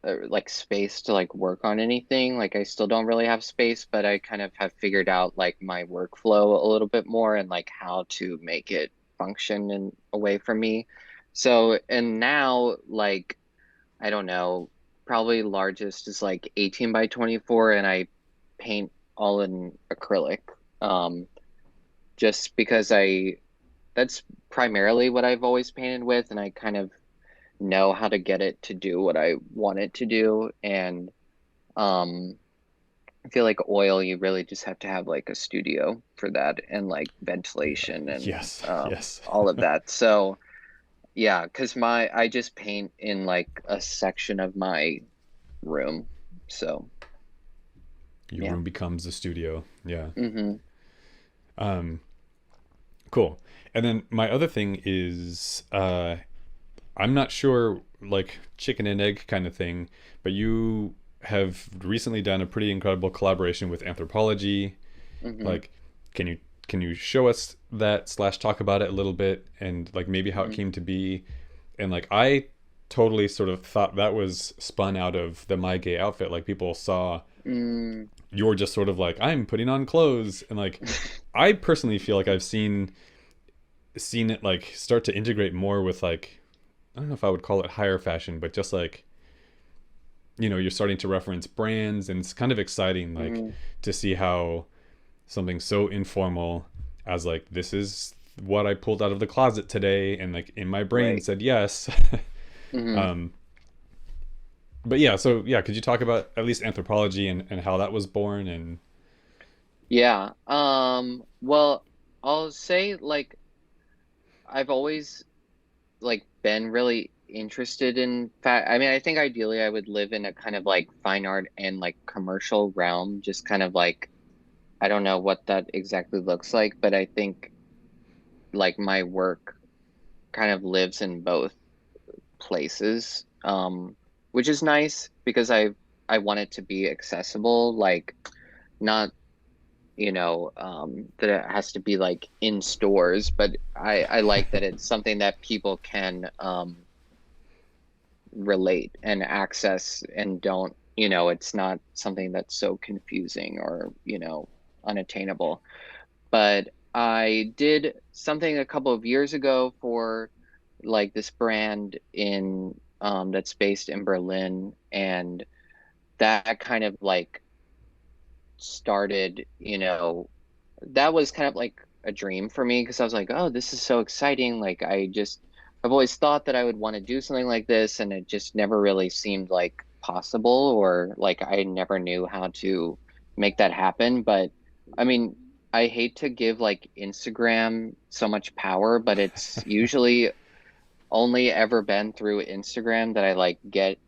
like space to like work on anything. Like I still don't really have space, but I kind of have figured out like my workflow a little bit more and like how to make it function in a way for me. So, and now like I don't know, probably largest is like 18 by 24 and I paint all in acrylic. Um, just because that's primarily what I've always painted with and I kind of know how to get it to do what I want it to do. And um, I feel like oil, you really just have to have like a studio for that and like ventilation and Yes. Yes. all of that. So yeah, because I just paint in like a section of my room. So Your yeah. room becomes a studio. Yeah. hmm Um, cool. And then my other thing is I'm not sure like chicken and egg kind of thing, but you have recently done a pretty incredible collaboration with anthropology. hmm Like, can you can you show us that slash talk about it a little bit and like maybe how it hmm came to be? And like I totally sort of thought that was spun out of the My Gay outfit. Like people saw mm you're just sort of like I'm putting on clothes and like I personally feel like I've seen it like start to integrate more with like I don't know if I would call it higher fashion, but just like you're starting to reference brands and it's kind of exciting like hmm to see how something so informal as like this is what I pulled out of the closet today and like in my brain Right. said yes. hmm um but yeah, so yeah, could you talk about at least anthropology and how that was born and Yeah. Well, I'll say like I've always like been really interested in fact. I mean, I think ideally I would live in a kind of like fine art and like commercial realm, just kind of like I don't know what that exactly looks like, but I think like my work kind of lives in both places, which is nice because I want it to be accessible, like not that it has to be like in stores, but I like that it's something that people can relate and access and don't, it's not something that's so confusing or, unattainable. But I did something a couple of years ago for like this brand in that's based in Berlin, and that kind of like started, that was kind of like a dream for me because I was like, oh, this is so exciting. Like I've always thought that I would want to do something like this, and it just never really seemed like possible, or like I never knew how to make that happen. But I mean, I hate to give like Instagram so much power, but it's usually only ever been through Instagram that I like get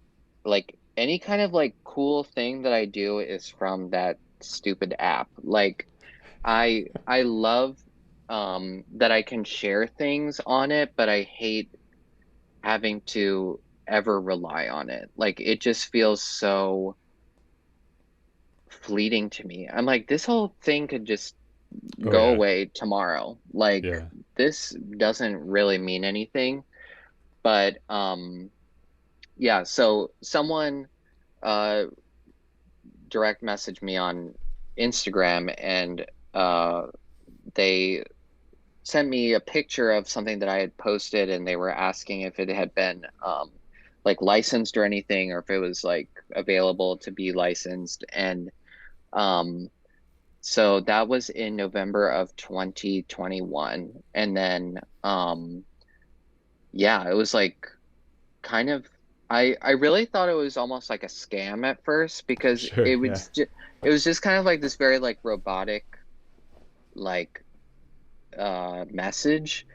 like any kind of like cool thing that I do is from that stupid app. Like I love that I can share things on it, but I hate having to ever rely on it. Like it just feels so fleeting to me. I'm like, this whole thing could just Oh go yeah. away tomorrow. Like Yeah. this doesn't really mean anything. But yeah, so someone uh direct messaged me on Instagram, and they sent me a picture of something that I had posted, and they were asking if it had been like licensed or anything, or if it was like available to be licensed. And um so that was in November of 2021. And then yeah, it was like kind of I really thought it was almost like a scam at first, because Sure. Yeah. it was just kind of like this very like robotic like message.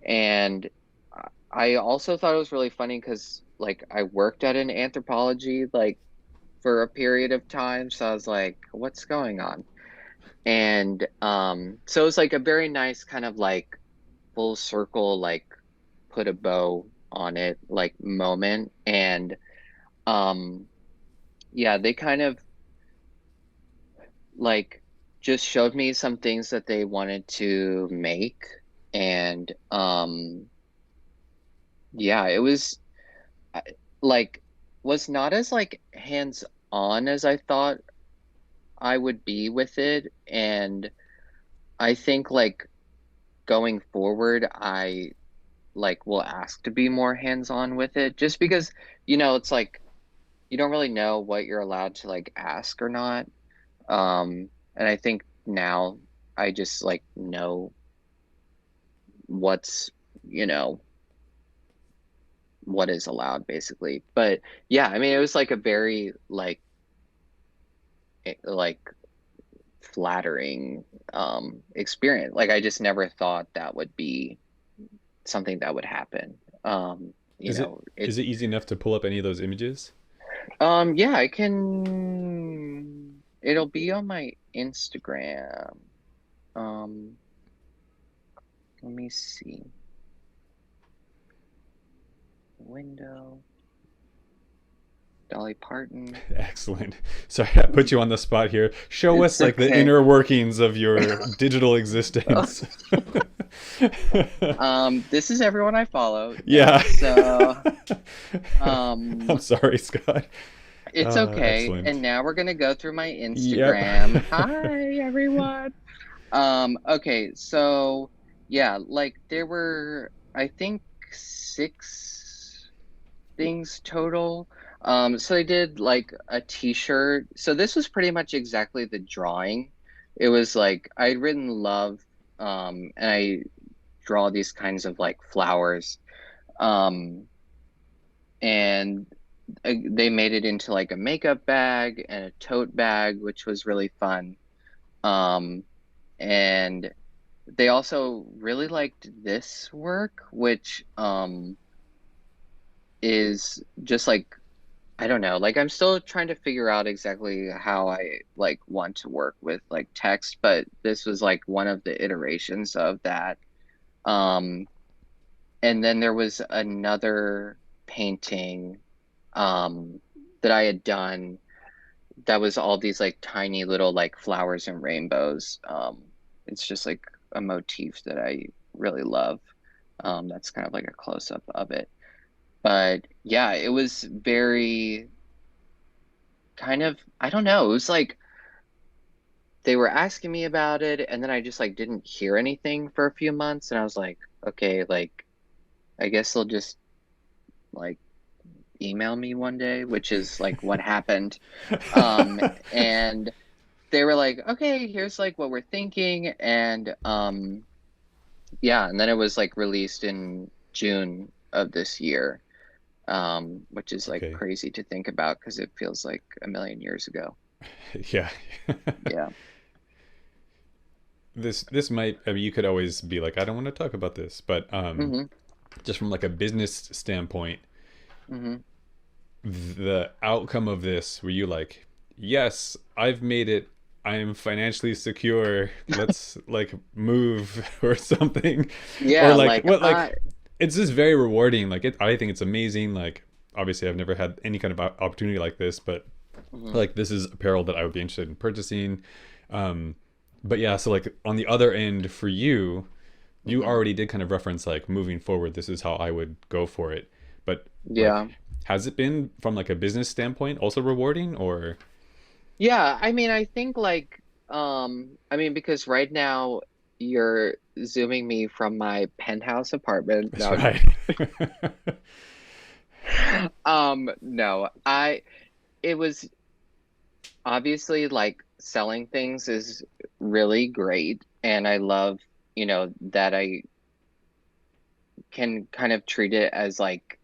And I also thought it was really funny because like I worked at an anthropology like for a period of time, so I was like, what's going on? And so it was like a very nice kind of like full circle, like put a bow on it like moment. And um yeah, they kind of like just showed me some things that they wanted to make. And yeah, it was I- like was not as like hands on as I thought I would be with it. And I think like going forward, I like will ask to be more hands on with it, just because it's like you don't really know what you're allowed to like ask or not. And I think now I just like know what's you know what is allowed basically. But yeah, I mean it was like a very like flattering experience. Like I just never thought that would be something that would happen. Is it It is it easy enough to pull up any of those images? yeah, I can, it'll be on my Instagram. Um let me see. Window, Dolly Parton. Excellent. Sorry, I put you on the spot here. Show It's us like the okay. inner workings of your digital existence. This is everyone I follow. Yeah. Yeah. So I'm um sorry, Scott. it's okay. And Excellent. now we're gonna go through my Yep. Instagram. Hi everyone. Okay, so yeah, like there were I think six things total. So they did like a t-shirt. So this was pretty much exactly the drawing. It was like I'd written love, and I draw these kinds of like flowers. Um, and they made it into like a makeup bag and a tote bag, which was really fun. Um, and they also really liked this work, which is just like I don't know, like I'm still trying to figure out exactly how I like want to work with like text, but this was like one of the iterations of that. Um, and then there was another painting that I had done that was all these like tiny little like flowers and rainbows. It's just like a motif that I really love. That's kind of like a close up of it. But yeah, it was very kind of, I don't know, it was like they were asking me about it, and then I just like didn't hear anything for a few months, and I was like, okay, like I guess they'll just like email me one day, which is like what happened. And they were like, okay, here's like what we're thinking. And yeah, and then it was like released in June of this year. which is like Okay. crazy to think about because it feels like a million years ago. Yeah. Yeah. This might, I mean, you could always be like, I don't want to talk about this, but Mm-hmm. just from like a business standpoint, Mm-hmm. the outcome of this, were you like, yes, I've made it, I am financially secure, let's like move or something, or Yeah, like like what, like I it's just very rewarding. Like it, I think it's amazing. Like obviously I've never had any kind of opportunity like this, but mhm, like this is apparel that I would be interested in purchasing. um but yeah, so like on the other end for you, you mhm. already did kind of reference like moving forward, this is how I would go for it. But like, Yeah. has it been from like a business standpoint also rewarding or? Yeah, I mean, I think like I mean because right now you're zooming me from my penthouse apartment. That's No, right. no. It was obviously like selling things is really great and I love, that I can kind of treat it as like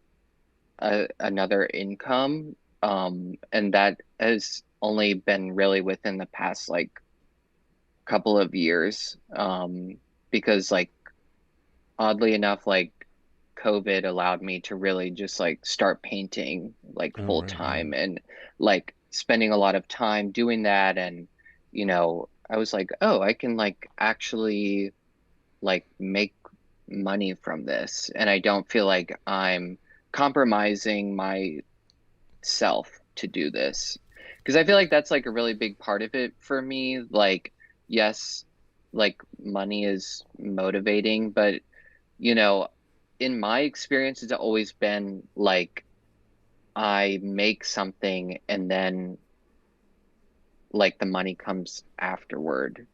another income. And that has only been really within the past like couple of years. Because like oddly enough, like COVID allowed me to really just like start painting like Oh full right, yeah. time and like spending a lot of time doing that. And, I was like, oh, I can like actually like make money from this. And I don't feel like I'm compromising myself to do this. Because I feel like that's like a really big part of it for me. Like, yes, like money is motivating, but you know, in my experience, it's always been like I make something and then like the money comes afterward.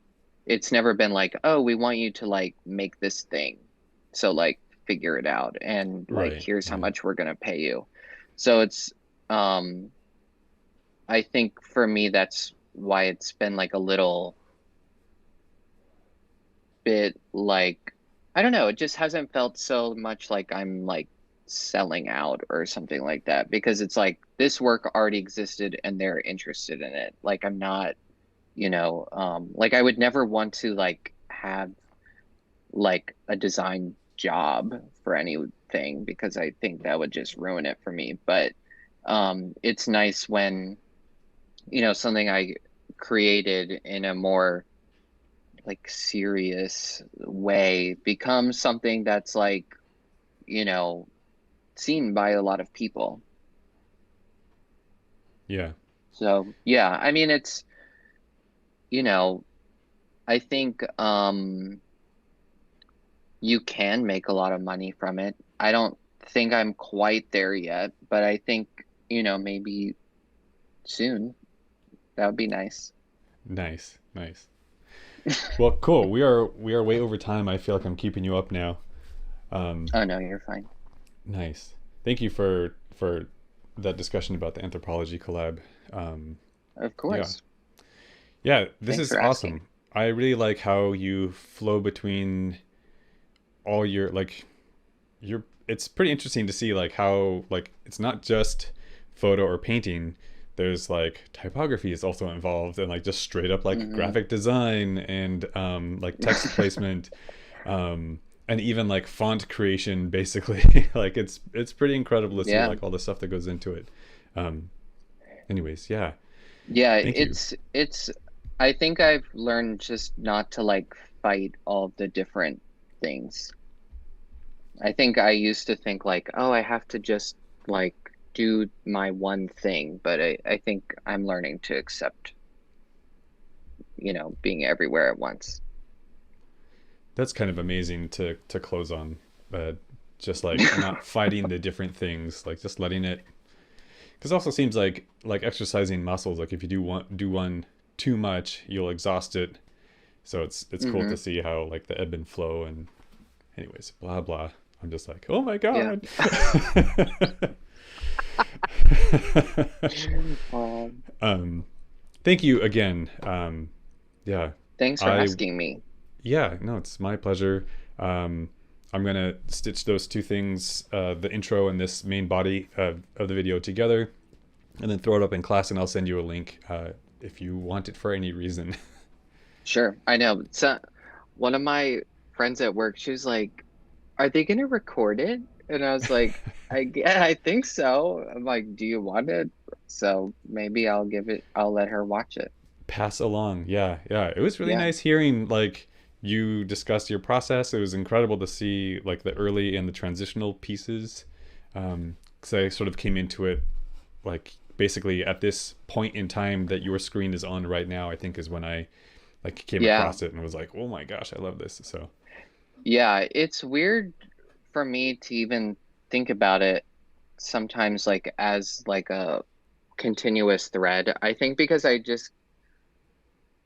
It's never been like, oh, we want you to like make this thing. So like figure it out and like Right, here's how yeah. much we're gonna pay you. So it's um I think for me that's why it's been like a little bit like I don't know, it just hasn't felt so much like I'm like selling out or something like that because it's like this work already existed and they're interested in it. Like I'm not, like I would never want to like have like a design job for anything because I think that would just ruin it for me. But it's nice when, something I created in a more like serious way becomes something that's like, you know, seen by a lot of people. Yeah. So, yeah, I mean you know, I think you can make a lot of money from it. I don't think I'm quite there yet, but I think, maybe soon. That would be nice. Nice, nice. Well, cool. We are way over time. I feel like I'm keeping you up now. um Oh no, you're fine. Nice. Thank you for that discussion about the anthropology collab. um Of yeah, course. yeah, this Thanks is for asking. awesome. I really like how you flow between all your like you're it's pretty interesting to see like how like it's not just photo or painting. There's like typography is also involved, and like just straight up like Hmm. graphic design and like text placement, and even like font creation basically. Like it's pretty incredible to see Yeah. like all the stuff that goes into it. um Anyways, yeah, Yeah, thank you. it's I think I've learned just not to like fight all the different things. I think I used to think like, oh, I have to just like do my one thing, but I think I'm learning to accept, being everywhere at once. That's kind of amazing to close on. Just like not fighting the different things, like just letting it, because it also seems like exercising muscles, like if you do one too much, you'll exhaust it. So it's cool to Hmm. see how like the ebb and flow. And anyways, blah blah, I'm just like, oh my Yeah. god. Um, um Thank you again. Yeah, Thanks for I asking me. yeah, no, it's my pleasure. um I'm gonna stitch those two things, the intro and this main body of the video together, and then throw it up in class, and I'll send you a link if you want it for any reason. Sure, I know. So one of my friends at work, she was like, "Are they gonna record it?" And I was like, yeah, I think so." I'm like, "Do you want it?" So maybe I'll let her watch it. Pass along. Yeah, yeah. It was really Yeah. nice hearing like you discuss your process. It was incredible to see like the early and the transitional pieces. Because I sort of came into it like basically at this point in time that your screen is on right now. I think is when I like came Yeah. across it and was like, oh my gosh, I love this. So Yeah, it's weird for me to even think about it sometimes like as like a continuous thread. I think because I just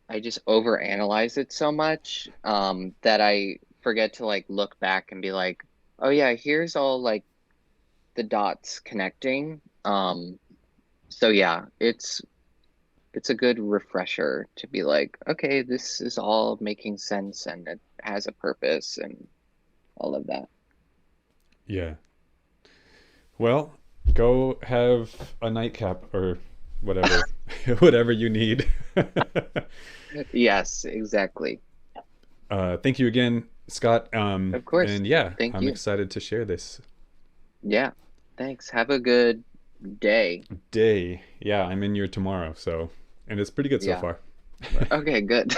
overanalyze it so much that I forget to like look back and be like, "Oh yeah, here's all like the dots connecting." So yeah, it's a good refresher to be like, "Okay, this is all making sense and it has a purpose and all of that." yeah. Well, go have a nightcap or whatever, whatever you need. Yes, exactly. Thank you again, Scott. Of course. And yeah, Thank I'm you. excited to share this Yeah. Thanks. Have a good day. day. Yeah, I'm in here tomorrow, so and it's pretty good so Yeah. far. Okay, good.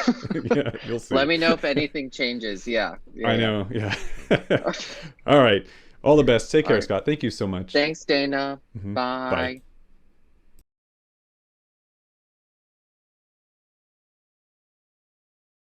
Yeah, you'll Let see. me know if anything changes. Yeah. I Yeah, know. Yeah. yeah. All right. All the best. Take All care, right. Scott. Thank you so much. Thanks, Dana. Bye. Bye.